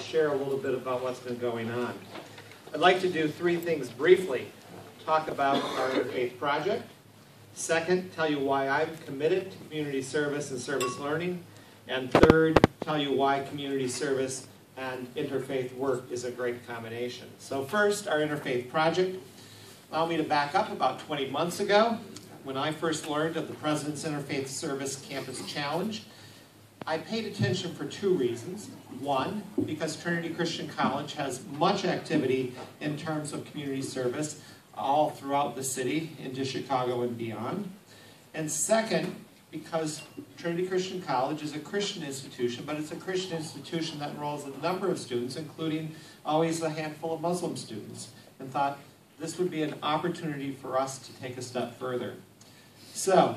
share a little bit about what's been going on. I'd like to do three things briefly. Talk about our Interfaith project. Second, tell you why I'm committed to community service and service learning. And third, tell you why community service and interfaith work is a great combination. So first, our Interfaith project. Allow me to back up about 20 months ago when I first learned of the President's Interfaith Service Campus Challenge. I paid attention for two reasons. One, because Trinity Christian College has much activity in terms of community service all throughout the city into Chicago and beyond. And second, because Trinity Christian College is a Christian institution, but it's a Christian institution that enrolls a number of students, including always a handful of Muslim students, and thought this would be an opportunity for us to take a step further. So,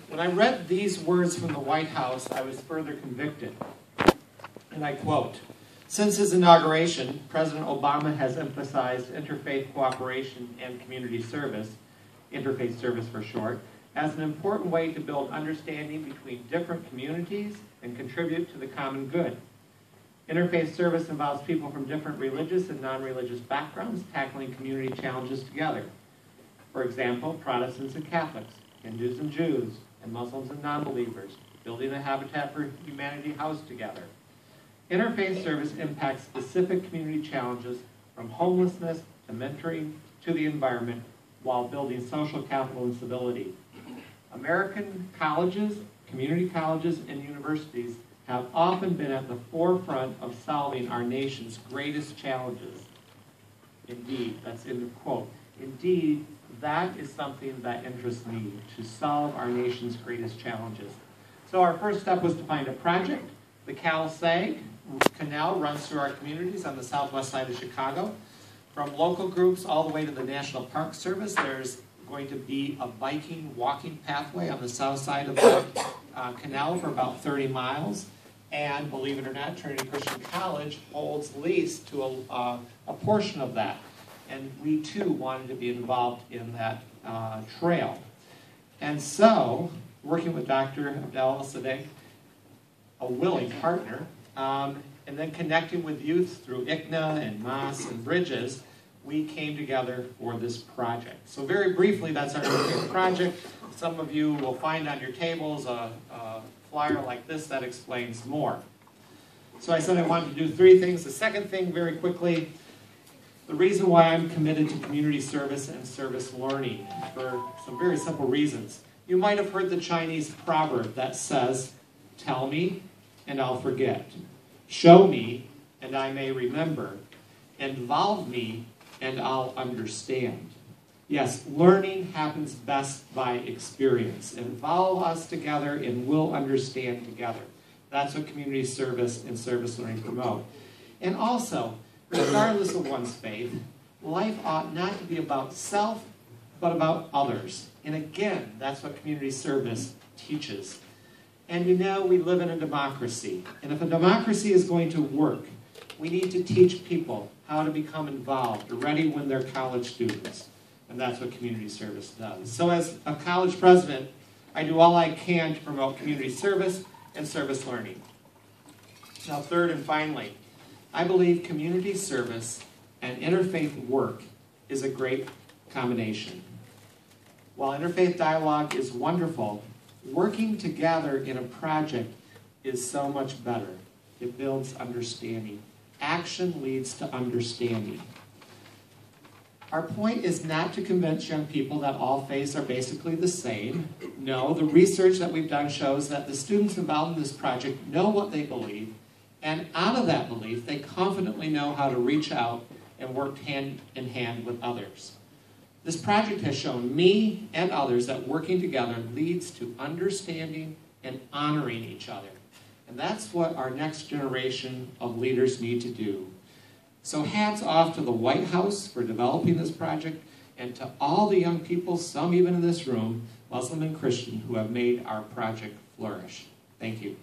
when I read these words from the White House, I was further convicted. And I quote, "Since his inauguration, President Obama has emphasized interfaith cooperation and community service, interfaith service for short, as an important way to build understanding between different communities and contribute to the common good. Interfaith service involves people from different religious and non-religious backgrounds tackling community challenges together. For example, Protestants and Catholics, Hindus and Jews, and Muslims and non-believers, building a Habitat for Humanity house together. Interfaith service impacts specific community challenges from homelessness to mentoring to the environment while building social capital and civility. American colleges, community colleges, and universities have often been at the forefront of solving our nation's greatest challenges." Indeed, that's in the quote. Indeed, that is something that interests me, to solve our nation's greatest challenges. So our first step was to find a project. The Cal-Sag Canal runs through our communities on the southwest side of Chicago. From local groups all the way to the National Park Service, there's going to be a biking, walking pathway on the south side of the canal for about 30 miles. And believe it or not, Trinity Christian College holds lease to a portion of that. And we too wanted to be involved in that trail. And so, working with Dr. Abdel Sadek, a willing partner, and then connecting with youth through ICNA and MAS and Bridges, we came together for this project. So very briefly, that's our Interfaith project. Some of you will find on your tables a flyer like this that explains more. So I said I wanted to do three things. The second thing, very quickly, the reason why I'm committed to community service and service learning, for some very simple reasons. You might have heard the Chinese proverb that says, "Tell me and I'll forget. Show me and I may remember. Involve me and I'll understand." Yes, learning happens best by experience. Involve us together and we'll understand together. That's what community service and service learning promote. And also, regardless of one's faith, life ought not to be about self, but about others. And again, that's what community service teaches. And you know, we live in a democracy. And if a democracy is going to work, we need to teach people how to become involved, ready when they're college students. And that's what community service does. So as a college president, I do all I can to promote community service and service learning. Now, third and finally, I believe community service and interfaith work is a great combination. While interfaith dialogue is wonderful, working together in a project is so much better. It builds understanding. Action leads to understanding. Our point is not to convince young people that all faiths are basically the same. No, the research that we've done shows that the students involved in this project know what they believe, and out of that belief, they confidently know how to reach out and work hand in hand with others. This project has shown me and others that working together leads to understanding and honoring each other. And that's what our next generation of leaders need to do. So hats off to the White House for developing this project, and to all the young people, some even in this room, Muslim and Christian, who have made our project flourish. Thank you.